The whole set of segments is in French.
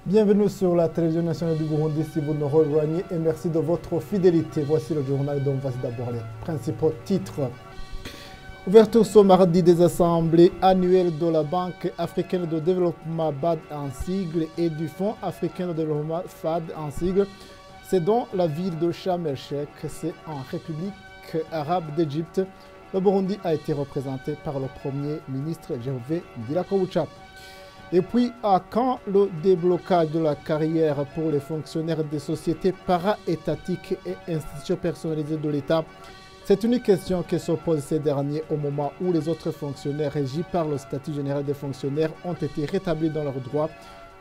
Bienvenue sur la télévision nationale du Burundi si vous nous rejoignez et merci de votre fidélité. Voici le journal dont voici d'abord les principaux titres. Ouverture ce mardi des assemblées annuelles de la Banque africaine de développement BAD en sigle et du Fonds africain de développement FAD en sigle. C'est dans la ville de Sharm el-Sheikh, c'est en République arabe d'Égypte. Le Burundi a été représenté par le Premier ministre Gervais Ndirakobucha. Et puis, à quand le déblocage de la carrière pour les fonctionnaires des sociétés para-étatiques et institutions personnalisées de l'État? C'est une question qui se pose ces derniers au moment où les autres fonctionnaires régis par le statut général des fonctionnaires ont été rétablis dans leurs droits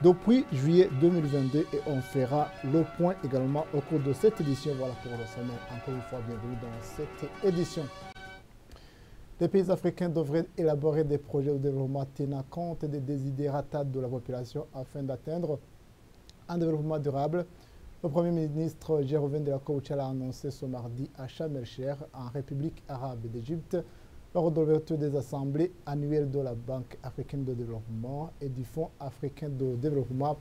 depuis juillet 2022 et on fera le point également au cours de cette édition. Voilà pour le sommaire. Encore une fois, bienvenue dans cette édition. Les pays africains devraient élaborer des projets de développement tenant compte des desiderata de la population afin d'atteindre un développement durable. Le Premier ministre Gervais Ndirakobucha l'a annoncé ce mardi à Sharm el-Sheikh, en République arabe d'Égypte, lors de l'ouverture des assemblées annuelles de la Banque africaine de développement et du Fonds africain de développement.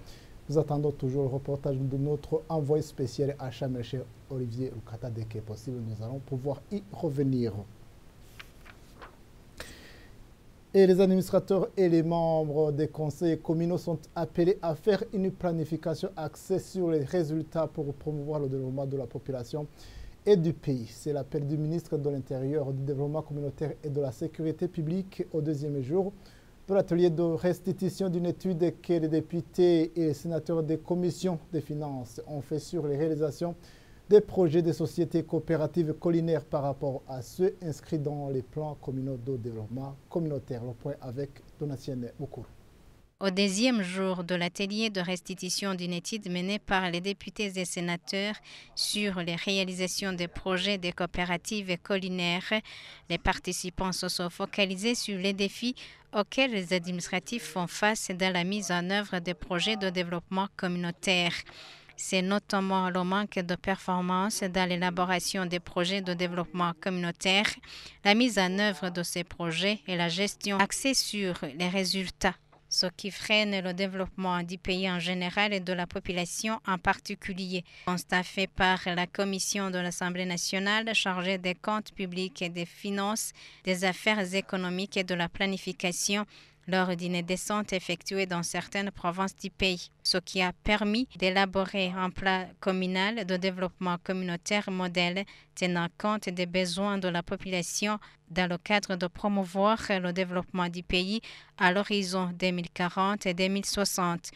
Nous attendons toujours le reportage de notre envoyé spécial à Sharm el-Sheikh, Olivier Lukata. Dès qu'il est possible, nous allons pouvoir y revenir. Et les administrateurs et les membres des conseils communaux sont appelés à faire une planification axée sur les résultats pour promouvoir le développement de la population et du pays. C'est l'appel du ministre de l'Intérieur, du Développement communautaire et de la Sécurité publique au deuxième jour de l'atelier de restitution d'une étude que les députés et les sénateurs des commissions des finances ont fait sur les réalisations des projets de sociétés coopératives collinaires par rapport à ceux inscrits dans les plans communaux de développement communautaire. Le point avec Donatienne Moukour. Au deuxième jour de l'atelier de restitution d'une étude menée par les députés et sénateurs sur les réalisations des projets des coopératives collinaires, les participants se sont focalisés sur les défis auxquels les administratifs font face dans la mise en œuvre des projets de développement communautaire. C'est notamment le manque de performance dans l'élaboration des projets de développement communautaire, la mise en œuvre de ces projets et la gestion axée sur les résultats, ce qui freine le développement du pays en général et de la population en particulier. Constat fait par la commission de l'Assemblée nationale chargée des comptes publics et des finances, des affaires économiques et de la planification lors d'une descente effectuée dans certaines provinces du pays, ce qui a permis d'élaborer un plan communal de développement communautaire modèle tenant compte des besoins de la population dans le cadre de promouvoir le développement du pays à l'horizon 2040 et 2060.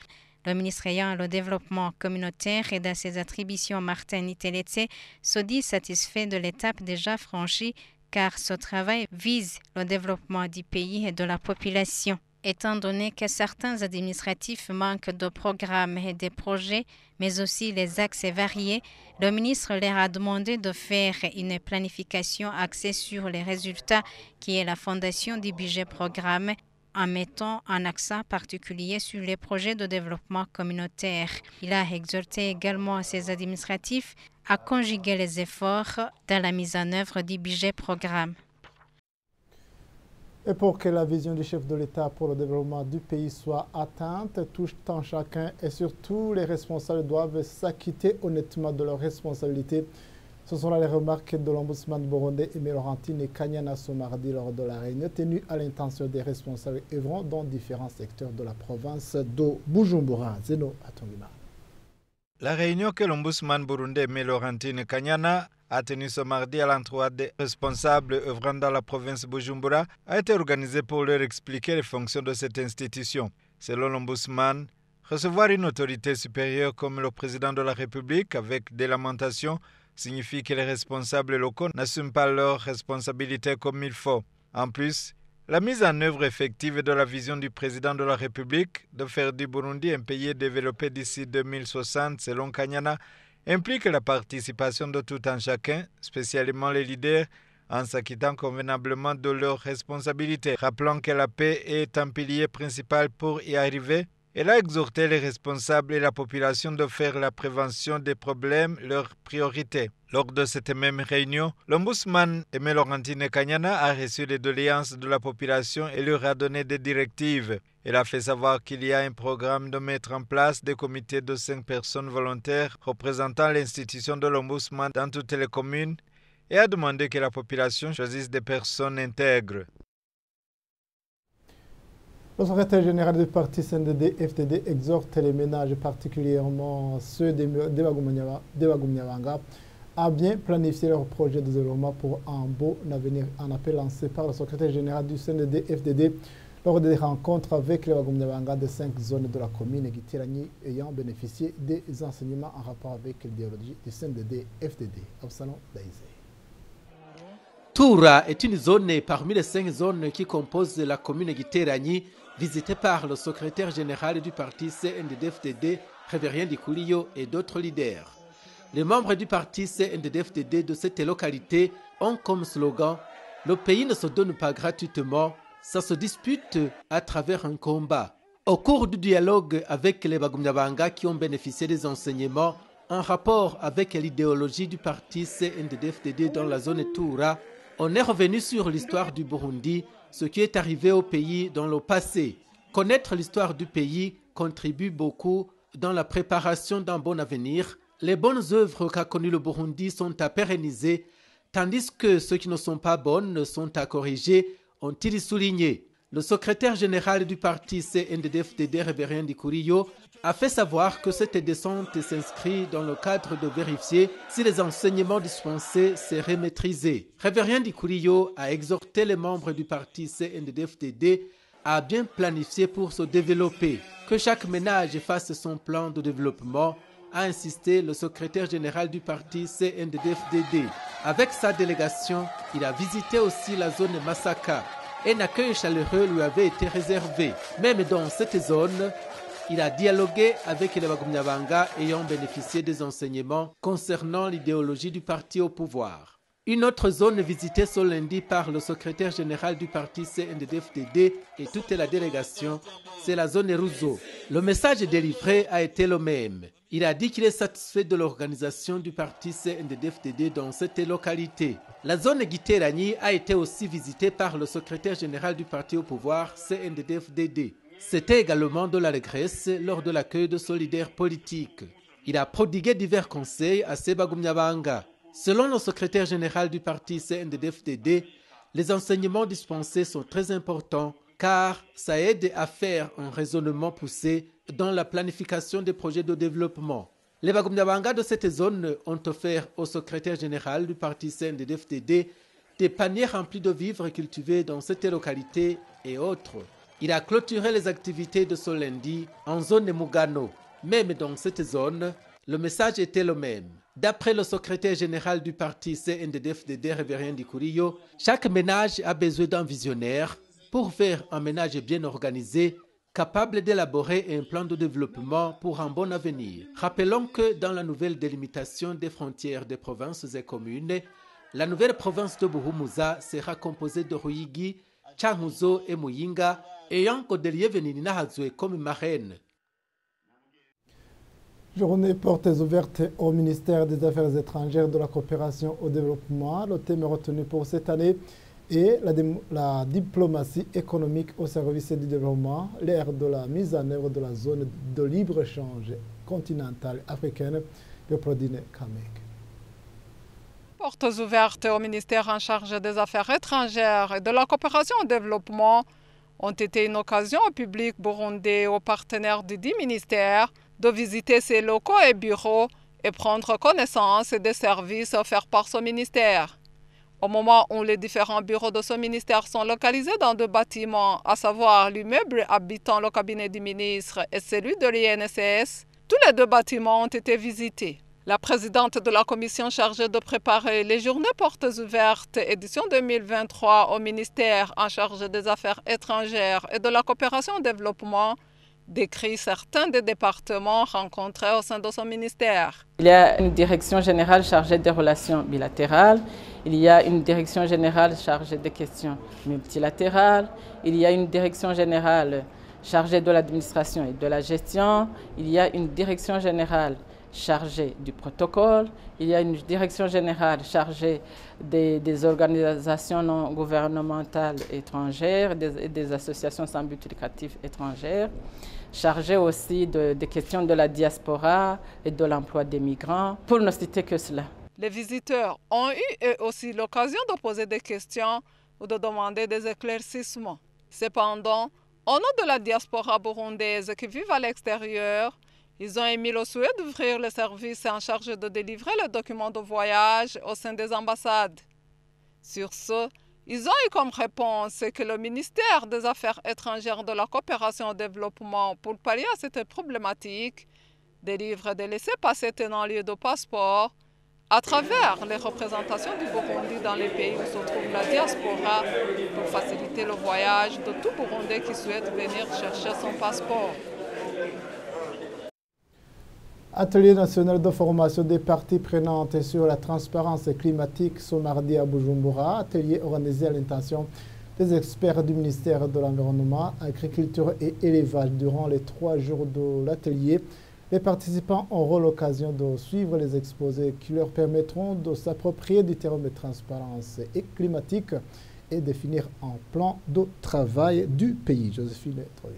Le ministre ayant le développement communautaire et dans ses attributions Martin Niteletse se dit satisfait de l'étape déjà franchie car ce travail vise le développement du pays et de la population. Étant donné que certains administratifs manquent de programmes et de projets, mais aussi les axes variés, le ministre leur a demandé de faire une planification axée sur les résultats qui est la fondation du budget programme, en mettant un accent particulier sur les projets de développement communautaire. Il a exhorté également ses administratifs à conjuguer les efforts dans la mise en œuvre du budget programme. Et pour que la vision du chef de l'État pour le développement du pays soit atteinte, tout un chacun et surtout les responsables doivent s'acquitter honnêtement de leurs responsabilités. Ce sont là les remarques de l'ombudsman burundais Aimé Laurentine Kanyana ce mardi lors de la réunion tenue à l'intention des responsables œuvrant dans différents secteurs de la province de Bujumbura. Zeno Atongima. La réunion que l'ombudsman burundais Aimé Laurentine Kanyana a tenue ce mardi à l'endroit des responsables œuvrant dans la province de Bujumbura a été organisée pour leur expliquer les fonctions de cette institution. Selon l'ombudsman, recevoir une autorité supérieure comme le président de la République avec des lamentations signifie que les responsables locaux n'assument pas leurs responsabilités comme il faut. En plus, la mise en œuvre effective de la vision du président de la République de faire du Burundi un pays développé d'ici 2060 selon Kanyana implique la participation de tout un chacun, spécialement les leaders, en s'acquittant convenablement de leurs responsabilités. Rappelons que la paix est un pilier principal pour y arriver. Elle a exhorté les responsables et la population de faire la prévention des problèmes leur priorité. Lors de cette même réunion, l'ombudsman Aimé Laurentine Kanyana a reçu les doléances de la population et leur a donné des directives. Elle a fait savoir qu'il y a un programme de mettre en place des comités de 5 personnes volontaires représentant l'institution de l'ombudsman dans toutes les communes et a demandé que la population choisisse des personnes intègres. Le secrétaire général du parti CNDD-FDD exhorte les ménages, particulièrement ceux d'Ewagumnyabanga, à bien planifier leur projet de développement pour un beau avenir. Un appel lancé par le secrétaire général du CNDD-FDD lors des rencontres avec les Wagumnyabanga des 5 zones de la commune Gitirani ayant bénéficié des enseignements en rapport avec l'idéologie du CNDD-FDD. Absalom Daïsé. Toura est une zone parmi les 5 zones qui composent la commune Giterani, visitée par le secrétaire général du parti CNDD-FDD, Révérien Dikouliyo et d'autres leaders. Les membres du parti CNDD-FDD de cette localité ont comme slogan « Le pays ne se donne pas gratuitement, ça se dispute à travers un combat ». Au cours du dialogue avec les Wagumnyabanga qui ont bénéficié des enseignements en rapport avec l'idéologie du parti CNDD-FDD dans la zone Toura, on est revenu sur l'histoire du Burundi, ce qui est arrivé au pays dans le passé. Connaître l'histoire du pays contribue beaucoup dans la préparation d'un bon avenir. Les bonnes œuvres qu'a connues le Burundi sont à pérenniser, tandis que ceux qui ne sont pas bonnes sont à corriger, ont-ils souligné. Le secrétaire général du parti CNDD-FDD, Révérien Dikouliyo, a fait savoir que cette descente s'inscrit dans le cadre de vérifier si les enseignements dispensés seraient maîtrisés. Révérien Dikouliyo a exhorté les membres du parti CNDD-FDD à bien planifier pour se développer, que chaque ménage fasse son plan de développement, a insisté le secrétaire général du parti CNDD-FDD. Avec sa délégation, il a visité aussi la zone Masaka. Un accueil chaleureux lui avait été réservé. Même dans cette zone, il a dialogué avec les Wagumnyabanga ayant bénéficié des enseignements concernant l'idéologie du parti au pouvoir. Une autre zone visitée ce lundi par le secrétaire général du parti CNDD-FDD et toute la délégation, c'est la zone Ruzo. Le message délivré a été le même. Il a dit qu'il est satisfait de l'organisation du parti CNDD-FDD dans cette localité. La zone Giterani a été aussi visitée par le secrétaire général du parti au pouvoir CNDD-FDD. C'était également de l'allégresse lors de l'accueil de solidaires politiques. Il a prodigué divers conseils à ces Wagumnyabanga. Selon le secrétaire général du parti CNDD-FDD, les enseignements dispensés sont très importants car ça aide à faire un raisonnement poussé dans la planification des projets de développement. Les Wagumnyabanga de cette zone ont offert au secrétaire général du parti CNDD-FDD des paniers remplis de vivres cultivés dans cette localité et autres. Il a clôturé les activités de ce lundi en zone de Mugano. Même dans cette zone, le message était le même. D'après le secrétaire général du parti CNDD-FDD, Révérien Dikouliyo, chaque ménage a besoin d'un visionnaire pour faire un ménage bien organisé, capable d'élaborer un plan de développement pour un bon avenir. Rappelons que dans la nouvelle délimitation des frontières des provinces et communes, la nouvelle province de Buhumuza sera composée de Ruyigi, Changuzo et Muyinga, ayant Godelier Veninahazwe comme marraine. Journée portes ouvertes au ministère des Affaires étrangères, de la coopération au développement. Le thème retenu pour cette année est la diplomatie économique au service du développement, l'ère de la mise en œuvre de la zone de libre-échange continentale africaine. Leopoldine Kamek. Portes ouvertes au ministère en charge des Affaires étrangères et de la coopération au développement ont été une occasion au public burundais et aux partenaires du dit ministère de visiter ses locaux et bureaux et prendre connaissance des services offerts par ce ministère. Au moment où les différents bureaux de ce ministère sont localisés dans 2 bâtiments, à savoir l'immeuble habitant le cabinet du ministre et celui de l'INSS, tous les 2 bâtiments ont été visités. La présidente de la commission chargée de préparer les journées portes ouvertes édition 2023 au ministère en charge des Affaires étrangères et de la coopération au développement décrit certains des départements rencontrés au sein de son ministère. Il y a une direction générale chargée des relations bilatérales, il y a une direction générale chargée des questions multilatérales, il y a une direction générale chargée de l'administration et de la gestion. Il y a une direction générale chargée du protocole. Il y a une direction générale chargée des organisations non gouvernementales étrangères et des associations sans but lucratif étrangères, chargée aussi des questions de la diaspora et de l'emploi des migrants, pour ne citer que cela. Les visiteurs ont eu aussi l'occasion de poser des questions ou de demander des éclaircissements. Cependant, au nom de la diaspora burundaise qui vit à l'extérieur, ils ont émis le souhait d'ouvrir le service en charge de délivrer les documents de voyage au sein des ambassades. Sur ce, ils ont eu comme réponse que le ministère des Affaires étrangères de la coopération au développement, pour pallier à cette problématique, délivre des laissez-passer tenant lieu de passeport à travers les représentations du Burundi dans les pays où se trouve la diaspora pour faciliter le voyage de tout Burundais qui souhaite venir chercher son passeport. Atelier national de formation des parties prenantes sur la transparence climatique ce mardi à Bujumbura. Atelier organisé à l'intention des experts du ministère de l'Environnement, Agriculture et Élevage. Durant les 3 jours de l'atelier, les participants auront l'occasion de suivre les exposés qui leur permettront de s'approprier du terme de transparence et climatique et définir un plan de travail du pays. Joséphine Troyes.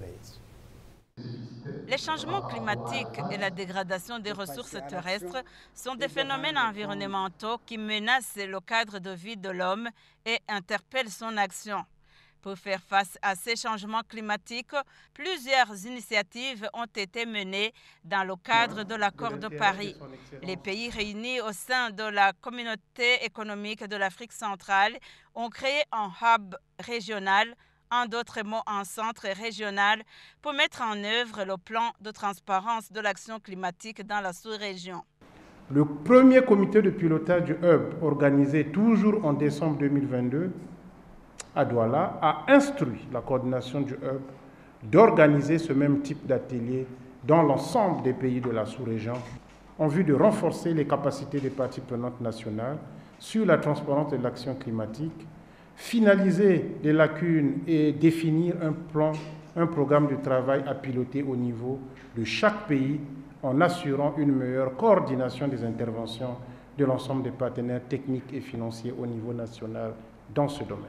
Les changements climatiques et la dégradation des ressources terrestres sont des phénomènes environnementaux qui menacent le cadre de vie de l'homme et interpellent son action. Pour faire face à ces changements climatiques, plusieurs initiatives ont été menées dans le cadre de l'accord de Paris. Les pays réunis au sein de la communauté économique de l'Afrique centrale ont créé un hub régional, en d'autres mots un centre régional, pour mettre en œuvre le plan de transparence de l'action climatique dans la sous-région. Le premier comité de pilotage du hub, organisé toujours en décembre 2022, à Douala, a instruit la coordination du hub d'organiser ce même type d'atelier dans l'ensemble des pays de la sous-région en vue de renforcer les capacités des parties prenantes nationales sur la transparence de l'action climatique, finaliser les lacunes et définir un programme de travail à piloter au niveau de chaque pays en assurant une meilleure coordination des interventions de l'ensemble des partenaires techniques et financiers au niveau national dans ce domaine.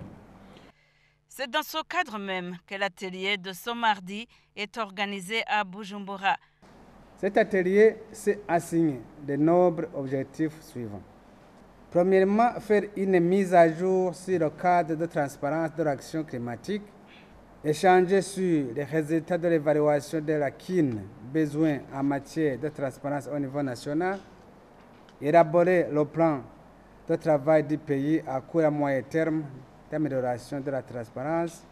C'est dans ce cadre même que l'atelier de ce mardi est organisé à Bujumbura. Cet atelier s'est assigné de nombreux objectifs suivants. Premièrement, faire une mise à jour sur le cadre de transparence de l'action climatique, échanger sur les résultats de l'évaluation de la KIN, besoin en matière de transparence au niveau national, élaborer le plan de travail du pays à court et à moyen terme d'amélioration de la transparence.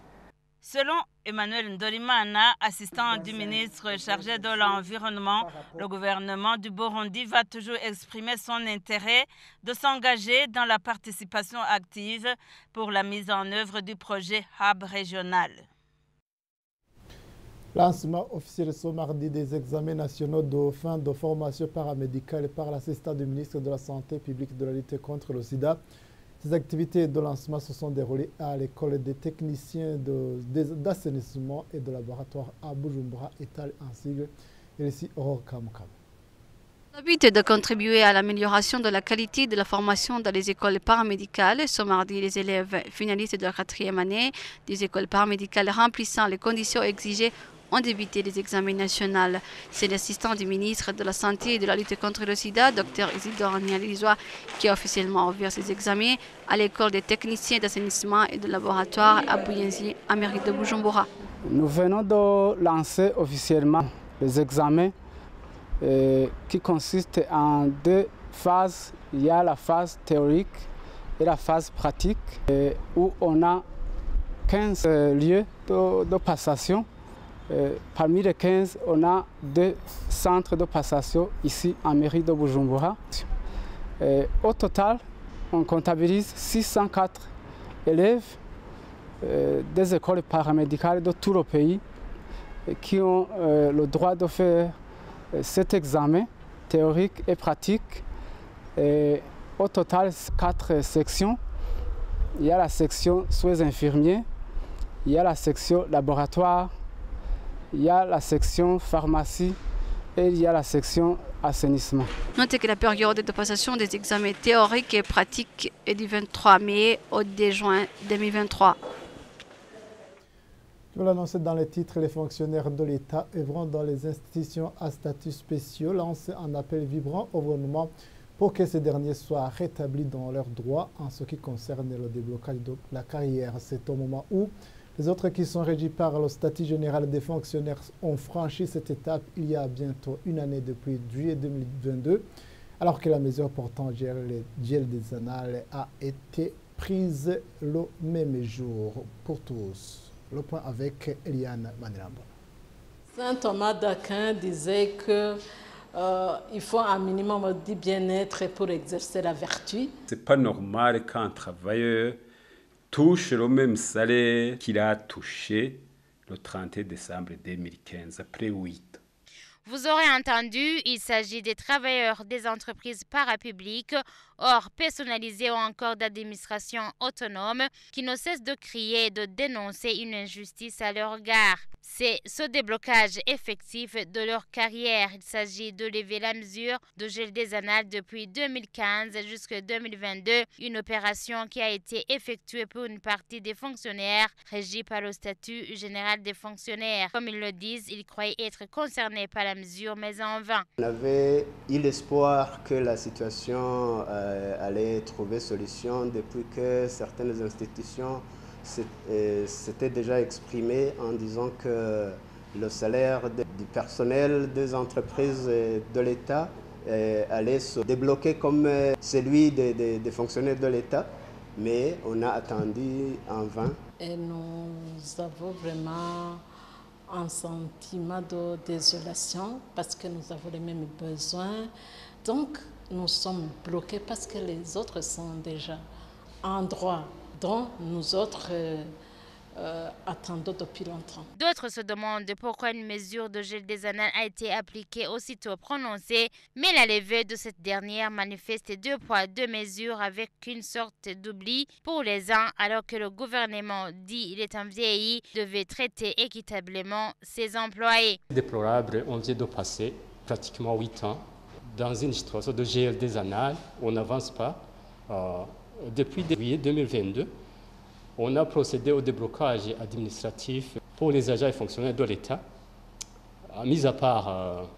Selon Emmanuel Ndorimana, assistant du ministre chargé de l'Environnement, le gouvernement du Burundi va toujours exprimer son intérêt de s'engager dans la participation active pour la mise en œuvre du projet Hub régional. Lancement officiel ce mardi des examens nationaux de fin de formation paramédicale par l'assistant du ministre de la Santé publique de la lutte contre le sida. Ces activités de lancement se sont déroulées à l'école des techniciens d'assainissement et de laboratoire à Bujumbura, étal en sigle. Et ici, Aurore Kamkam. Le but est de contribuer à l'amélioration de la qualité de la formation dans les écoles paramédicales. Ce mardi, les élèves finalistes de la 4e année des écoles paramédicales remplissant les conditions exigées ont débuté les examens nationaux. C'est l'assistant du ministre de la Santé et de la lutte contre le sida, Dr Isidore Nializoa, qui a officiellement ouvert ces examens à l'école des techniciens d'assainissement et de laboratoire à Buyenzi, en mairie de Bujumbura. Nous venons de lancer officiellement les examens qui consistent en 2 phases. Il y a la phase théorique et la phase pratique où on a 15 lieux de passation. Parmi les 15, on a 2 centres de passation ici en mairie de Bujumbura. Au total, on comptabilise 604 élèves des écoles paramédicales de tout le pays qui ont le droit de faire cet examen théorique et pratique. Au total, 4 sections. Il y a la section soins infirmiers, il y a la section laboratoire, il y a la section pharmacie et il y a la section assainissement. Notez que la période de passation des examens théoriques et pratiques est du 23 mai au 2 juin 2023. Comme l'annonçait dans les titres, les fonctionnaires de l'État œuvrant dans les institutions à statut spéciaux lancent un appel vibrant au gouvernement pour que ces derniers soient rétablis dans leurs droits en ce qui concerne le déblocage de la carrière. C'est au moment où les autres qui sont régis par le statut général des fonctionnaires ont franchi cette étape il y a bientôt une année depuis juillet 2022, alors que la mesure portant gel des annales a été prise le même jour pour tous. Le point avec Eliane Manirambo. Saint Thomas d'Aquin disait que il faut un minimum de bien-être pour exercer la vertu. C'est pas normal qu'un travailleur touche le même salaire qu'il a touché le 31 décembre 2015, après 8. Vous aurez entendu, il s'agit des travailleurs des entreprises parapubliques, hors personnalisées ou encore d'administration autonome, qui ne cessent de crier et de dénoncer une injustice à leur égard. C'est ce déblocage effectif de leur carrière. Il s'agit de lever la mesure de gel des annales depuis 2015 jusqu'à 2022, une opération qui a été effectuée pour une partie des fonctionnaires régis par le statut général des fonctionnaires. Comme ils le disent, ils croyaient être concernés par la mesure, mais en vain. On avait eu l'espoir que la situation allait trouver solution depuis que certaines institutions s'étaient déjà exprimées en disant que le salaire du personnel des entreprises de l'État allait se débloquer comme celui des fonctionnaires de l'État, mais on a attendu en vain. Et nous avons vraiment un sentiment de désolation parce que nous avons les mêmes besoins. Donc, nous sommes bloqués parce que les autres sont déjà en droit, dont nous autres attendons depuis longtemps. D'autres se demandent pourquoi une mesure de gel des annales a été appliquée aussitôt prononcée, mais la levée de cette dernière manifeste 2 poids 2 mesures avec une sorte d'oubli pour les uns, alors que le gouvernement dit les temps vieillis devait traiter équitablement ses employés. Déplorable, on vient de passer pratiquement 8 ans dans une situation de gel des annales, on n'avance pas. Depuis juillet 2022, on a procédé au déblocage administratif pour les agents et fonctionnaires de l'État, mis à part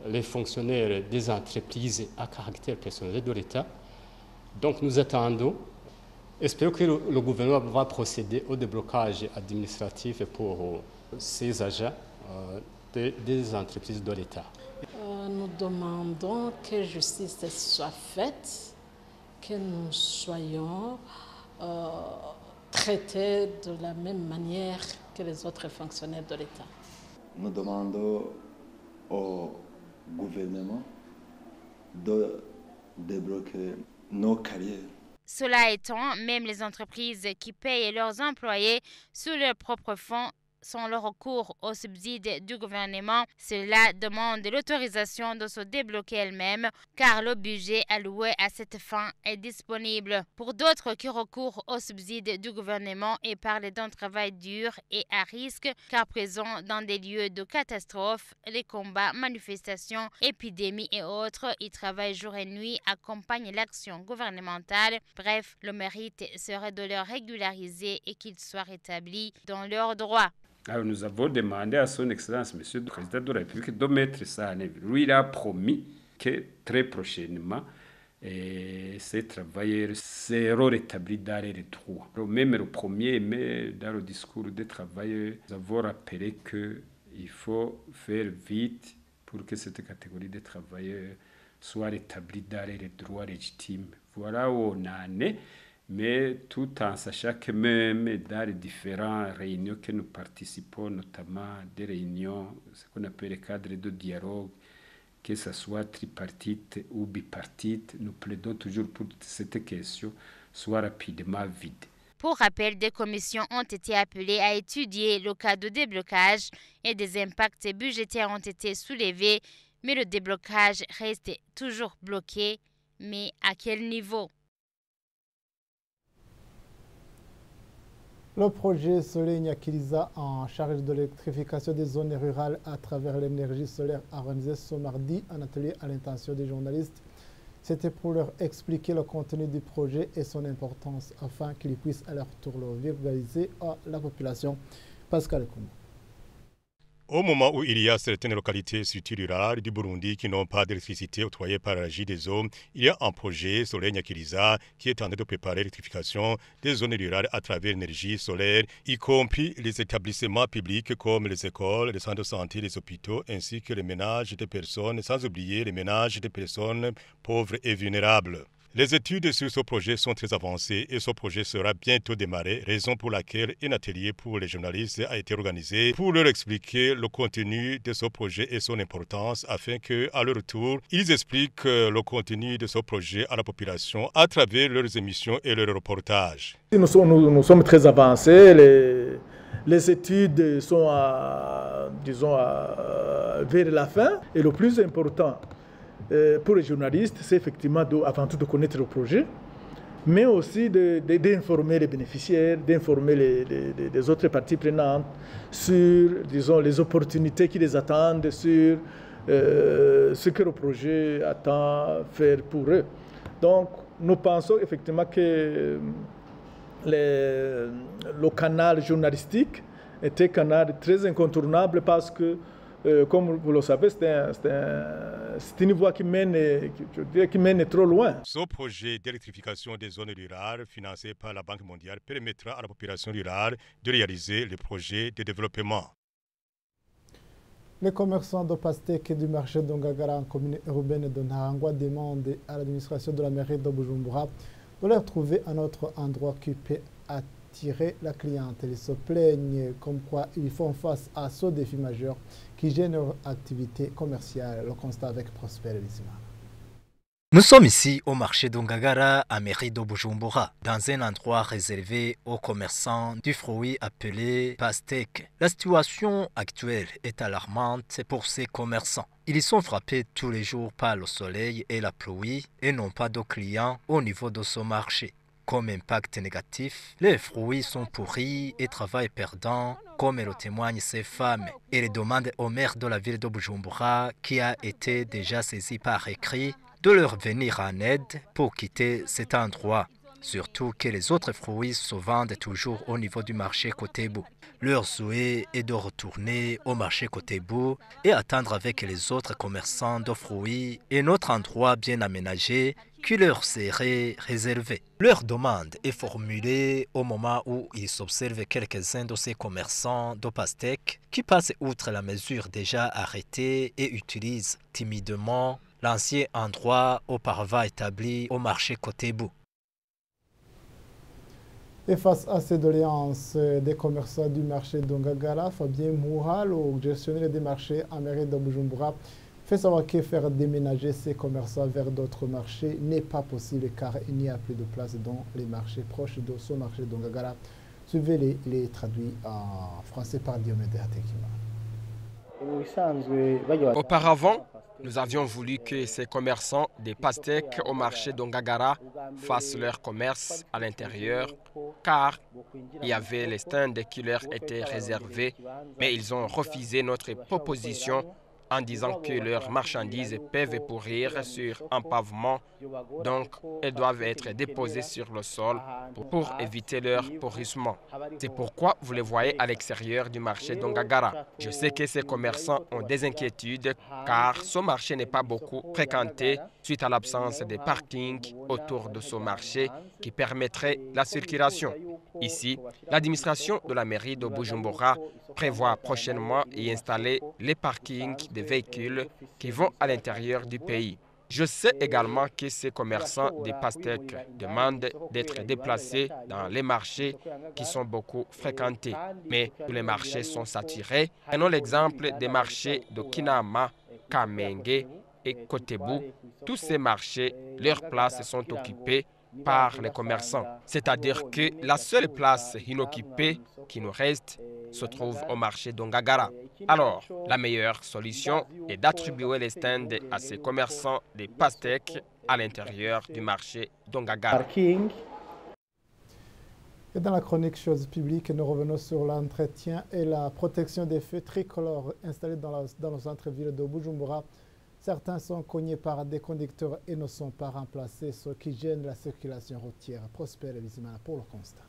les fonctionnaires des entreprises à caractère personnel de l'État. Donc nous attendons, espérons que le gouvernement va procéder au déblocage administratif pour ces agents des entreprises de l'État. Nous demandons que justice soit faite, que nous soyons traités de la même manière que les autres fonctionnaires de l'État. Nous demandons au gouvernement de débloquer nos carrières. Cela étant, même les entreprises qui payent leurs employés sur leurs propres fonds sans le recours aux subsides du gouvernement, cela demande l'autorisation de se débloquer elle-même car le budget alloué à cette fin est disponible. Pour d'autres qui recourent aux subsides du gouvernement et parlent d'un travail dur et à risque car présent dans des lieux de catastrophe, les combats, manifestations, épidémies et autres, ils travaillent jour et nuit, accompagnent l'action gouvernementale. Bref, le mérite serait de leur régulariser et qu'ils soient rétablis dans leurs droits. Alors nous avons demandé à son Excellence, Monsieur le Président de la République, de mettre ça en œuvre. Lui, il a promis que très prochainement, ces travailleurs seront rétablis dans les droits. Même le 1er mai, dans le discours des travailleurs, nous avons rappelé qu'il faut faire vite pour que cette catégorie de travailleurs soit rétablie dans les droits légitimes. Voilà où on en est. Mais tout en sachant que même dans les différentes réunions que nous participons, notamment des réunions, ce qu'on appelle les cadres de dialogue, que ce soit tripartite ou bipartite, nous plaidons toujours pour que cette question soit rapidement vide. Pour rappel, des commissions ont été appelées à étudier le cas de déblocage et des impacts budgétaires ont été soulevés, mais le déblocage reste toujours bloqué. Mais à quel niveau ? Le projet Soleil Nyakiliza en charge de l'électrification des zones rurales à travers l'énergie solaire a organisé ce mardi un atelier à l'intention des journalistes. C'était pour leur expliquer le contenu du projet et son importance afin qu'ils puissent à leur tour le vulgariser à la population. Pascal Koumou. Au moment où il y a certaines localités rurales du Burundi qui n'ont pas d'électricité octroyée par la régie des eaux, il y a un projet Soleil Nyakiliza qui est en train de préparer l'électrification des zones rurales à travers l'énergie solaire, y compris les établissements publics comme les écoles, les centres de santé, les hôpitaux, ainsi que les ménages des personnes, sans oublier les ménages des personnes pauvres et vulnérables. Les études sur ce projet sont très avancées et ce projet sera bientôt démarré, raison pour laquelle un atelier pour les journalistes a été organisé pour leur expliquer le contenu de ce projet et son importance afin qu'à leur tour, ils expliquent le contenu de ce projet à la population à travers leurs émissions et leurs reportages. Nous sommes très avancés, les études sont vers la fin et le plus important pour les journalistes, c'est effectivement avant tout de connaître le projet, mais aussi d'informer les bénéficiaires, d'informer les autres parties prenantes sur, disons, les opportunités qui les attendent, sur ce que le projet attend faire pour eux. Donc, nous pensons effectivement que le canal journalistique est un canal très incontournable parce que comme vous le savez, c'est une voie qui mène trop loin. Ce projet d'électrification des zones rurales financé par la Banque mondiale permettra à la population rurale de réaliser les projets de développement. Les commerçants de pastèques du marché d'Ongagara en commune urbaine de Nahangwa demandent à l'administration de la mairie de Bujumbura de leur trouver un autre endroit qui peut attirer la clientèle. Ils se plaignent comme quoi ils font face à ce défi majeur qui gêne leur activité commerciale. Le constat avec Prosper Lisma. Nous sommes ici au marché d'Ongagara à mairie de Bujumbura, dans un endroit réservé aux commerçants du fruit appelé pastèque. La situation actuelle est alarmante pour ces commerçants. Ils sont frappés tous les jours par le soleil et la pluie et n'ont pas de clients au niveau de ce marché. Comme impact négatif, les fruits sont pourris et travail perdant, comme le témoignent ces femmes. Ils demandent au maire de la ville de Bujumbura, qui a été déjà saisi par écrit, de leur venir en aide pour quitter cet endroit. Surtout que les autres fruits se vendent toujours au niveau du marché Kotebu. Leur souhait est de retourner au marché Kotebu et attendre avec les autres commerçants de fruits un autre endroit bien aménagé qui leur serait réservé. Leur demande est formulée au moment où ils observent quelques-uns de ces commerçants de pastèques qui passent outre la mesure déjà arrêtée et utilisent timidement l'ancien endroit auparavant établi au marché Kotebu. Et face à ces doléances des commerçants du marché d'Ongagara, Fabien Moura, le gestionnaire des marchés en mairie de Bujumbura, fait savoir que faire déménager ces commerçants vers d'autres marchés n'est pas possible car il n'y a plus de place dans les marchés proches de ce marché d'Ongagara. Suivez les traduits en français par Diomede Hatekima. Auparavant, nous avions voulu que ces commerçants des pastèques au marché d'Ongagara fassent leur commerce à l'intérieur car il y avait les stands qui leur étaient réservés, mais ils ont refusé notre proposition en disant que leurs marchandises peuvent pourrir sur un pavement, donc elles doivent être déposées sur le sol pour éviter leur pourrissement. C'est pourquoi vous les voyez à l'extérieur du marché d'Ongagara. Je sais que ces commerçants ont des inquiétudes car ce marché n'est pas beaucoup fréquenté suite à l'absence des parkings autour de ce marché qui permettrait la circulation. Ici, l'administration de la mairie de Bujumbura prévoit prochainement y installer les parkings des véhicules qui vont à l'intérieur du pays. Je sais également que ces commerçants des pastèques demandent d'être déplacés dans les marchés qui sont beaucoup fréquentés. Mais tous les marchés sont saturés. Prenons l'exemple des marchés de Kinama, Kamenge et Kotebu. Tous ces marchés, leurs places sont occupées par les commerçants. C'est-à-dire que la seule place inoccupée qui nous reste se trouve au marché d'Ongagara. Alors, la meilleure solution est d'attribuer les stands à ces commerçants des pastèques à l'intérieur du marché d'Ongagara. Et dans la chronique Choses publiques, nous revenons sur l'entretien et la protection des feux tricolores installés dans le centre-ville de Bujumbura. Certains sont cognés par des conducteurs et ne sont pas remplacés, ce qui gêne la circulation routière. Prosper Bizimana pour le constat.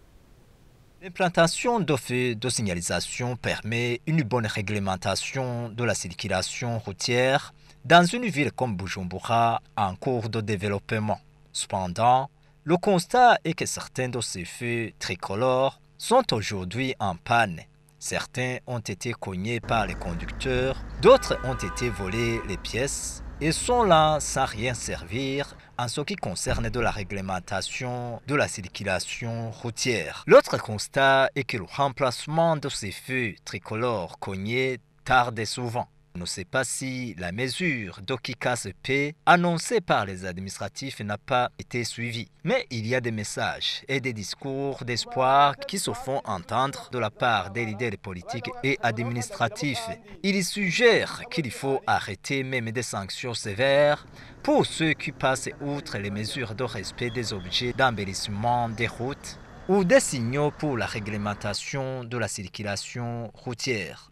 L'implantation de feux de signalisation permet une bonne réglementation de la circulation routière dans une ville comme Bujumbura en cours de développement. Cependant, le constat est que certains de ces feux tricolores sont aujourd'hui en panne. Certains ont été cognés par les conducteurs, d'autres ont été volés les pièces et sont là sans rien servir en ce qui concerne de la réglementation de la circulation routière. L'autre constat est que le remplacement de ces feux tricolores cognés tarde souvent. On ne sait pas si la mesure d'Okikase-P annoncée par les administratifs n'a pas été suivie. Mais il y a des messages et des discours d'espoir qui se font entendre de la part des leaders politiques et administratifs. Ils suggèrent qu'il faut arrêter même des sanctions sévères pour ceux qui passent outre les mesures de respect des objets d'embellissement des routes ou des signaux pour la réglementation de la circulation routière.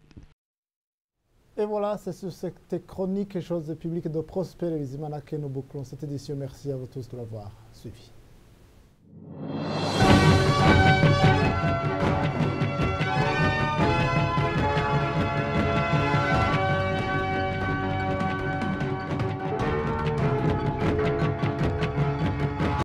Et voilà, c'est sur cette chronique et choses publiques de Prosper Bizimana que nous bouclons cette édition. Merci à vous tous de l'avoir suivi.